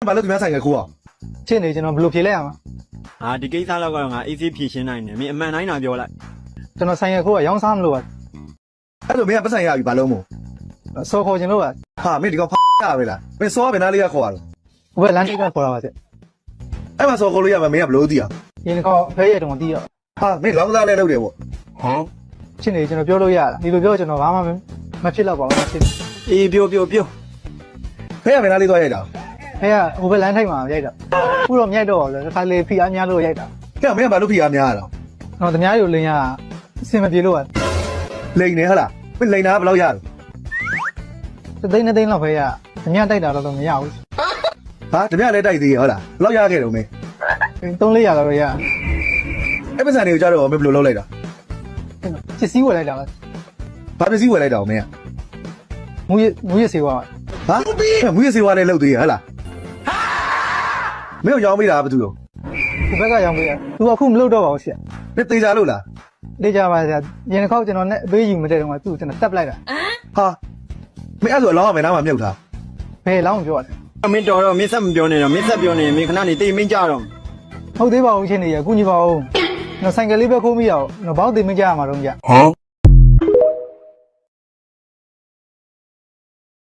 ဘာလို့ဒီများဆိုင်ကခိုးအောင် ချင်းနေကျွန်တော်ဘယ်လိုဖြေလိုက်ရမှာ ဒီကိစ္စလောက်ကတော့ငါအေးဆေးဖြေရှင်းနိုင်တယ်မင်းအမှန်တိုင်းသာပြောလိုက် ကျွန်တော်ဆိုင်ရခိုးကရောင်းစားမလို့ပါ အဲ့လိုမင်းကပတ်ဆိုင်ရပြီဘာလို့မို့ စော်ခေါ်ခြင်းလို့ပါ ဟာမင်းဒီကောင်ရပဲလားမင်းစောဘယ်နာလေးကခေါ်ရလဲ ဟိုဘက်လမ်းတိတ်ကခေါ်တာပါဗျ အဲ့မှာစောခေါ်လို့ရမှာမင်းကဘလို့သိအောင် ဒီတစ်ခါဖဲရတုံတီးတော့ ဟာမင်းလောင်းသားလေးလုပ်တယ်ပေါ့ ချင်းနေကျွန်တော်ပြောလို့ရလားဒီလိုပြောကျွန်တော်ဘာမှမဖြစ်တော့ပါဘူးချင်း အေးပြော ဖဲရဘယ်နာလေးသွားရိုက်တာ ဖဲကဟိုဘက်လမ်းထိပ်မှာရိုက်တာခုတော့မြိုက်တော့ပါလေတစ်ခါလေဖီအားများလို့ရိုက်တာ ကဲမင်းကဘာလို့ဖိအားများရတော့ တော့တမားတွေကိုလင်းရအစင်မပြေလို့ပါ လိန်နေဟလားမင်းလိန်တာဘယ်လောက်ရလဲ သိန်းလောက်ဖဲရတမားတိုက်တာတော့မရဘူး ဟာတပြက်လည်းတိုက်သေးရဟုတ်လားဘယ်လောက်ရခဲ့တော့မင်း 300တော့ရ အဲ့ပတ်ဆိုင်တွေကိုကြားတော့မင်းဘယ်လိုလုပ်လိုက်တာ ပစ္စည်းဝယ်လိုက်တာပါ ဘာပစ္စည်းဝယ်လိုက်တာမင်းက မူရစေဝါ ဟာမူရစေဝါလည်းလုပ်သေးရဟုတ်လားမင်းကိုရောင်းပေးတာဘာတူတော့ ဒီဘက်ကရောင်းပေးရသူကခုမလုပ်တော့ပါဘူးရှင့် မင်းသေးကြလို့လား တေးကြပါဆရာရင်တစ်ခေါက်ကျွန်တော်နဲ့အပေးယူမတဲ့တုန်းကသူ့ကျွန်တော်တက်ပလိုက်တာ ဟာမင်းအဲ့ဆိုအလောင်းကမင်းနားမှာမြုပ်ထား ဘယ်လောင်းပြောတယ် မင်းတော်တော့မင်းဆက်မပြောနဲ့တော့မင်းဆက်ပြောနေမင်းခဏနေတိတ်မင်းကြတော့ ဟုတ်သေးပါဘူးချင်းနေရကုညီပါဦးကျွန်တော်ဆိုင်ကလေးပဲခိုးမိရအောင်ကျွန်တော်ဘောက်သိမကြရမှာတော့ကြ ဟမ်